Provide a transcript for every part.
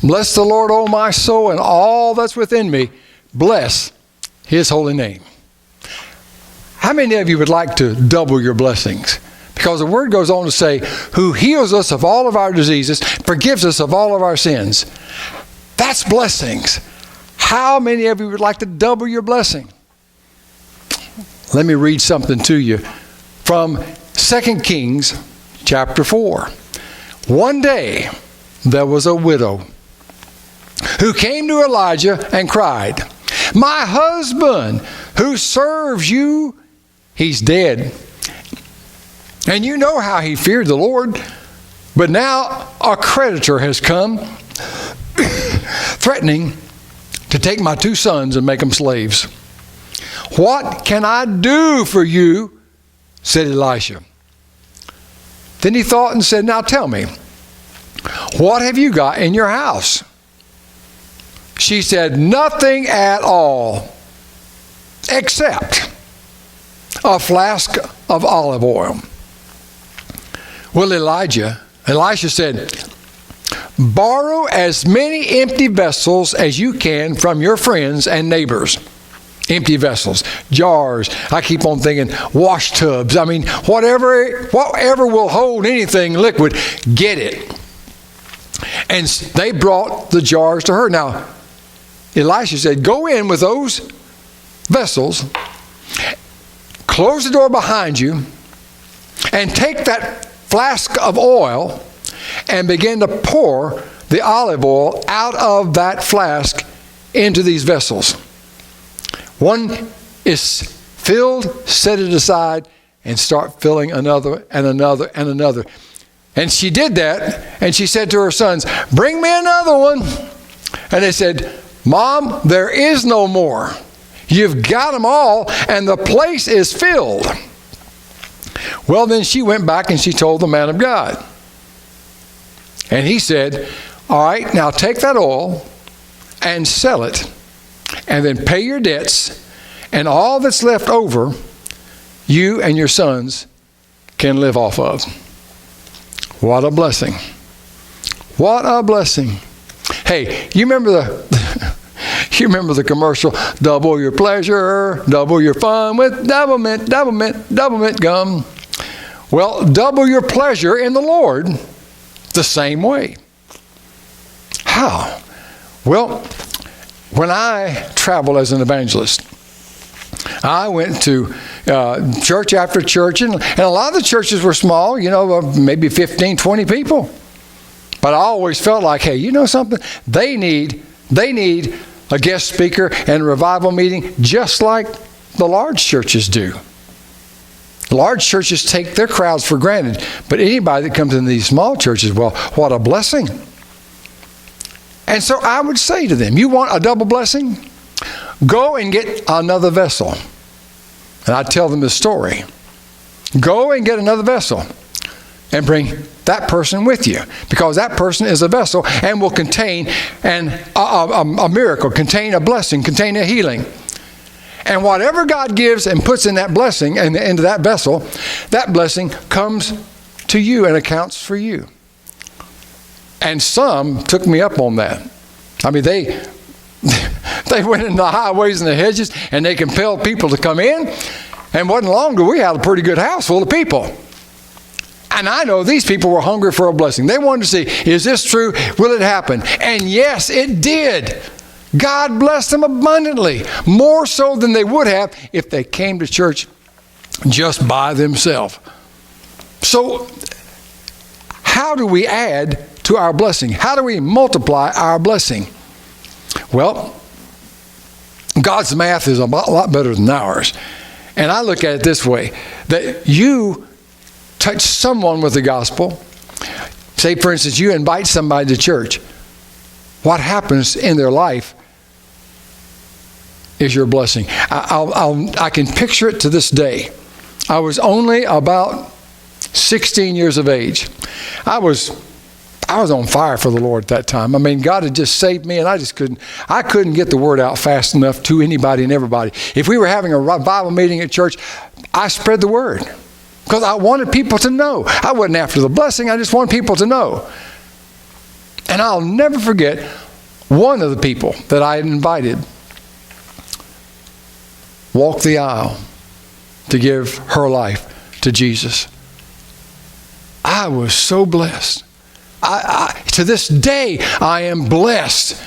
Bless the Lord, O my soul, and all that's within me. Bless his holy name. How many of you would like to double your blessings? Because the word goes on to say, who heals us of all of our diseases, forgives us of all of our sins. That's blessings. How many of you would like to double your blessing? Let me read something to you from 2 Kings chapter 4. One day there was a widow who came to Elijah and cried, my husband who serves you, he's dead. And you know how he feared the Lord. But now a creditor has come threatening to take my 2 sons and make them slaves. What can I do for you? Said Elisha. Then he thought and said, now tell me, what have you got in your house? She said, nothing at all, except a flask of olive oil. Well, Elisha said, borrow as many empty vessels as you can from your friends and neighbors. Empty vessels, jars. I keep on thinking wash tubs. I mean, whatever will hold anything liquid, get it. And they brought the jars to her. Now, Elisha said, go in with those vessels, close the door behind you, and take that flask of oil and begin to pour the olive oil out of that flask into these vessels. One is filled, set it aside, and start filling another and another and another. And she did that, and she said to her sons, bring me another one. And they said, Mom, there is no more. You've got them all, and the place is filled. Well, then she went back and she told the man of God. And he said, all right, now take that oil and sell it, and then pay your debts, and all that's left over, you and your sons can live off of. What a blessing. What a blessing. Hey, you remember the commercial, double your pleasure, double your fun with double mint gum. Well, double your pleasure in the Lord the same way. How? Well, when I traveled as an evangelist, I went to church after church, and a lot of the churches were small, maybe 15, 20 people. But I always felt like, hey, you know something? They need a guest speaker and a revival meeting just like the large churches do. Large churches take their crowds for granted, but anybody that comes into these small churches, well, what a blessing. And so I would say to them, you want a double blessing? Go and get another vessel. And I'd tell them the story. Go and get another vessel and bring that person with you, because that person is a vessel and will contain a miracle, contain a blessing, contain a healing. And whatever God gives and puts in that blessing and into that vessel, that blessing comes to you and accounts for you. And some took me up on that. I mean, they went in the highways and the hedges, and they compelled people to come in. And wasn't long ago, we had a pretty good house full of people. And I know these people were hungry for a blessing. They wanted to see, is this true? Will it happen? And yes, it did. God blessed them abundantly, more so than they would have if they came to church just by themselves. So, how do we add to our blessing? How do we multiply our blessing? Well, God's math is a lot better than ours. And I look at it this way, that you touch someone with the gospel. Say, for instance, you invite somebody to church. What happens in their life is your blessing. I can picture it to this day. I was only about 16 years of age. I was on fire for the Lord at that time. I mean, God had just saved me, and I couldn't get the word out fast enough to anybody and everybody. If we were having a revival meeting at church, I spread the word because I wanted people to know. I wasn't after the blessing. I just wanted people to know. And I'll never forget one of the people that I had invited walk the aisle to give her life to Jesus. I was so blessed. To this day, I am blessed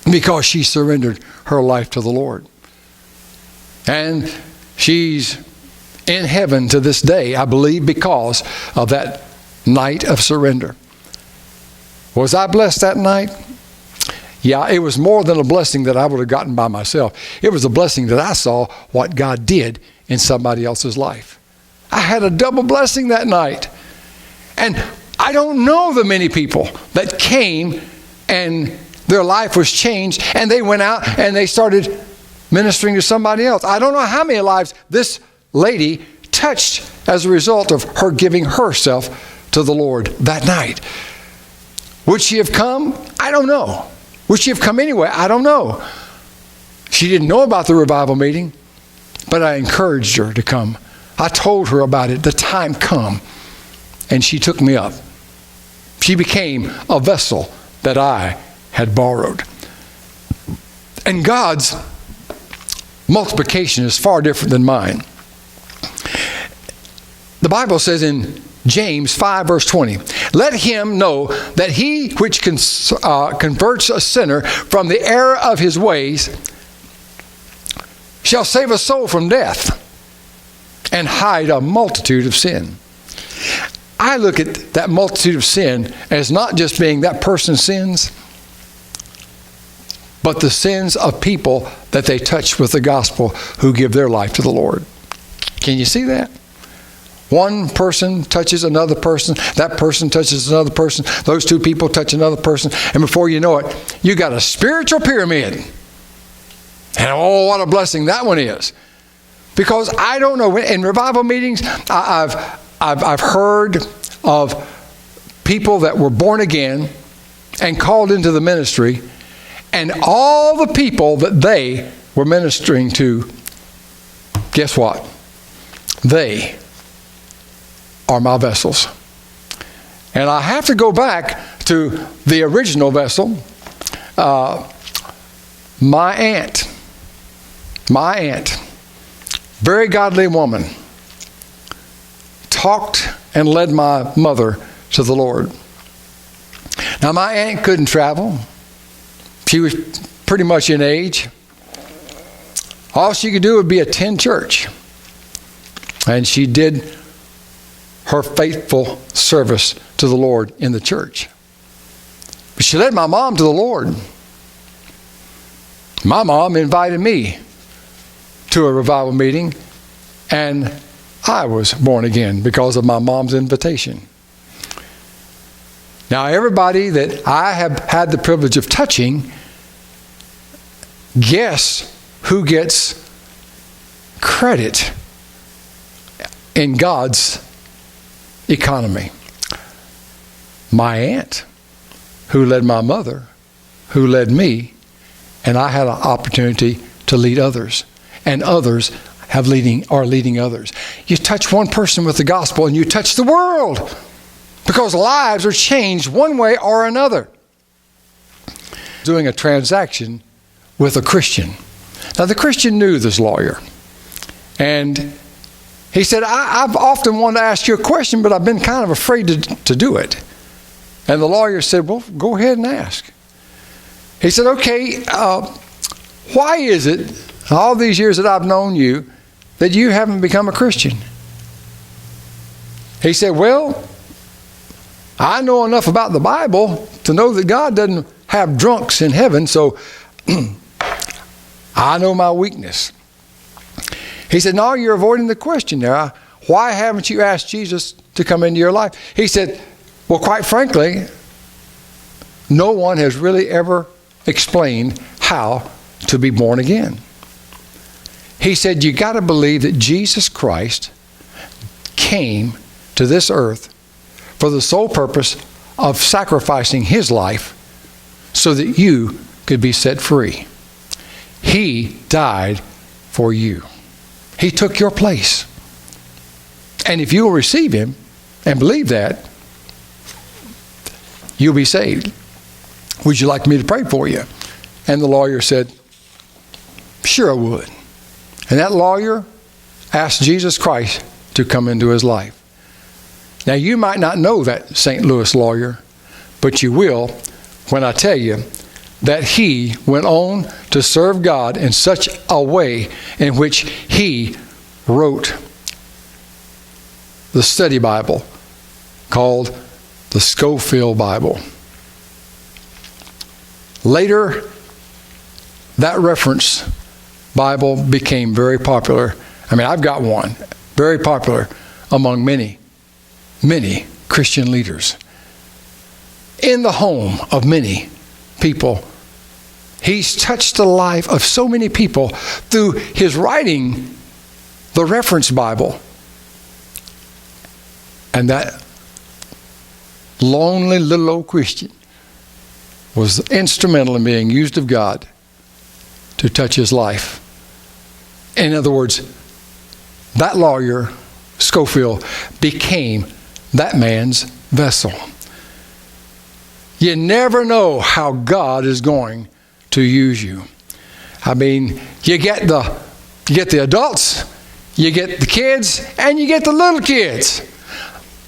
because she surrendered her life to the Lord. And she's in heaven to this day, I believe, because of that night of surrender. Was I blessed that night? Yeah, it was more than a blessing that I would have gotten by myself. It was a blessing that I saw what God did in somebody else's life. I had a double blessing that night. And I don't know the many people that came and their life was changed and they went out and they started ministering to somebody else. I don't know how many lives this lady touched as a result of her giving herself to the Lord that night. Would she have come? I don't know. Would she have come anyway? I don't know. She didn't know about the revival meeting, but I encouraged her to come. I told her about it. The time come, and she took me up. She became a vessel that I had borrowed. And God's multiplication is far different than mine. The Bible says in James 5 verse 20, let him know that he which converts a sinner from the error of his ways shall save a soul from death and hide a multitude of sin. I look at that multitude of sin as not just being that person's sins, but the sins of people that they touch with the gospel who give their life to the Lord. Can you see that? One person touches another person, that person touches another person, those two people touch another person, and before you know it, you got a spiritual pyramid. And oh, what a blessing that one is. Because I don't know, in revival meetings, I've heard of people that were born again and called into the ministry, and all the people that they were ministering to, guess what? They are my vessels. And I have to go back to the original vessel. My aunt, very godly woman, talked and led my mother to the Lord. Now, my aunt couldn't travel. She was pretty much in age. All she could do would be attend church. And she did her faithful service to the Lord in the church. But she led my mom to the Lord. My mom invited me to a revival meeting, and I was born again because of my mom's invitation. Now, everybody that I have had the privilege of touching, guess who gets credit in God's economy? My aunt, who led my mother, who led me, and I had an opportunity to lead others, and others are leading others. You touch one person with the gospel and you touch the world, because lives are changed one way or another. Doing a transaction with a Christian. Now, the Christian knew this lawyer, and he said, I've often wanted to ask you a question, but I've been kind of afraid to do it. And the lawyer said, well, go ahead and ask. He said, okay, why is it, all these years that I've known you, that you haven't become a Christian? He said, well, I know enough about the Bible to know that God doesn't have drunks in heaven, so I know my weakness. He said, no, you're avoiding the question there. Why haven't you asked Jesus to come into your life? He said, well, quite frankly, no one has really ever explained how to be born again. He said, you got to believe that Jesus Christ came to this earth for the sole purpose of sacrificing his life so that you could be set free. He died for you. He took your place. And if you will receive him and believe that, you'll be saved. Would you like me to pray for you? And the lawyer said, sure I would. And that lawyer asked Jesus Christ to come into his life. Now, you might not know that St. Louis lawyer, but you will when I tell you that he went on to serve God in such a way in which he wrote the study Bible called the Scofield Bible. Later, that reference Bible became very popular. I mean, I've got one. Very popular among many Christian leaders. In the home of many people, he's touched the life of so many people through his writing the reference Bible. And that lonely little old Christian was instrumental in being used of God to touch his life. In other words, that lawyer, Scofield, became that man's vessel. You never know how God is going to use you. I mean, you get the adults, you get the kids, and you get the little kids.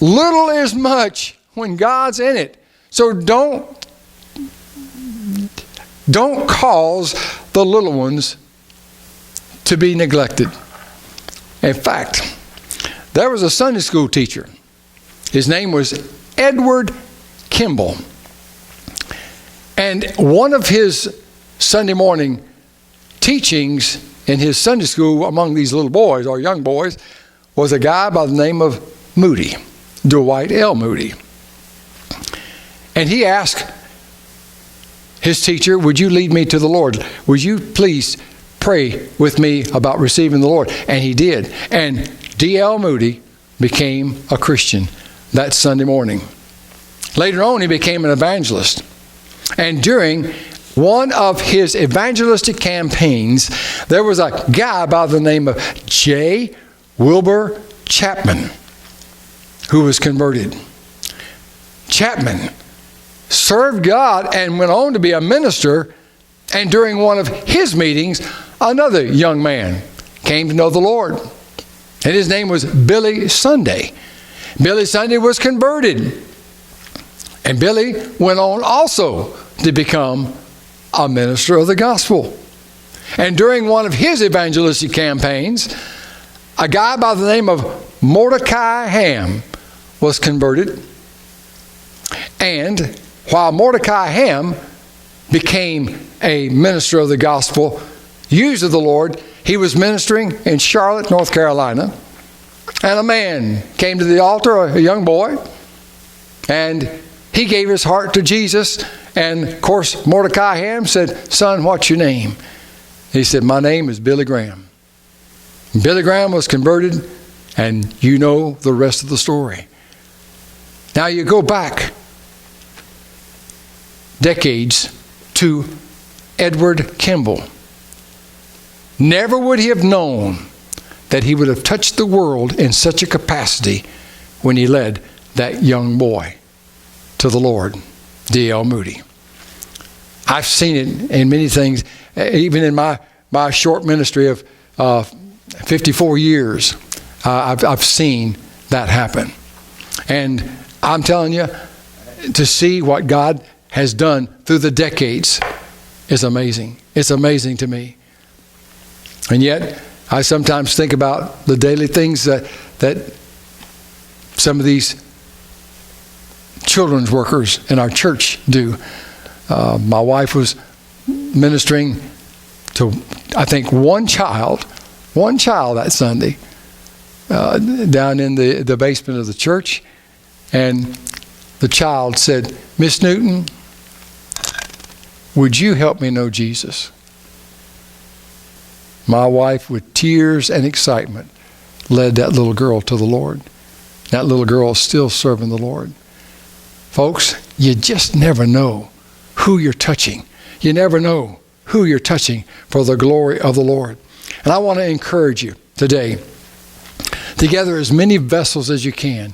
Little is much when God's in it. So don't cause the little ones to be neglected. In fact, there was a Sunday school teacher. His name was Edward Kimball. And one of his Sunday morning teachings in his Sunday school among these little boys or young boys was a guy by the name of Moody, Dwight L. Moody. And he asked his teacher, would you lead me to the Lord? Would you please pray with me about receiving the Lord? And he did. And D.L. Moody became a Christian that Sunday morning. Later on, he became an evangelist. And during one of his evangelistic campaigns, there was a guy by the name of J. Wilbur Chapman who was converted. Chapman served God and went on to be a minister. And during one of his meetings, another young man came to know the Lord. And his name was Billy Sunday. Billy Sunday was converted. And Billy went on also to become a minister of the gospel. And during one of his evangelistic campaigns, a guy by the name of Mordecai Ham was converted. And while Mordecai Ham became a minister of the gospel, used of the Lord, he was ministering in Charlotte, North Carolina. And a man came to the altar, a young boy, and he gave his heart to Jesus. And of course, Mordecai Ham said, son, what's your name? He said, my name is Billy Graham. Billy Graham was converted, and you know the rest of the story. Now you go back decades to Edward Kimball. Never would he have known that he would have touched the world in such a capacity when he led that young boy to the Lord, D.L. Moody. I've seen it in many things, even in my short ministry of 54 years. I've seen that happen. And I'm telling you, to see what God has done through the decades is amazing. It's amazing to me. And yet, I sometimes think about the daily things that some of these children's workers in our church do. My wife was ministering to, I think, one child that Sunday down in the basement of the church. And the child said, Miss Newton, would you help me know Jesus? My wife, with tears and excitement, led that little girl to the Lord. That little girl is still serving the Lord. Folks, you just never know who you're touching. You never know who you're touching for the glory of the Lord. And I want to encourage you today to gather as many vessels as you can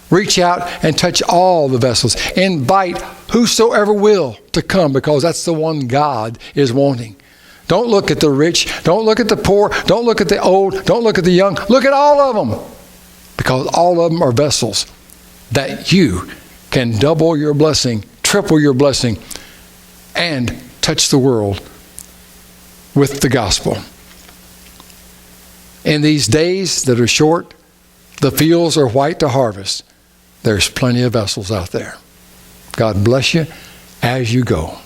Reach out and touch all the vessels. Invite whosoever will to come, because that's the one God is wanting. Don't look at the rich. Don't look at the poor. Don't look at the old. Don't look at the young. Look at all of them, because all of them are vessels that you can double your blessing, triple your blessing, and touch the world with the gospel. In these days that are short, the fields are white to harvest. There's plenty of vessels out there. God bless you as you go.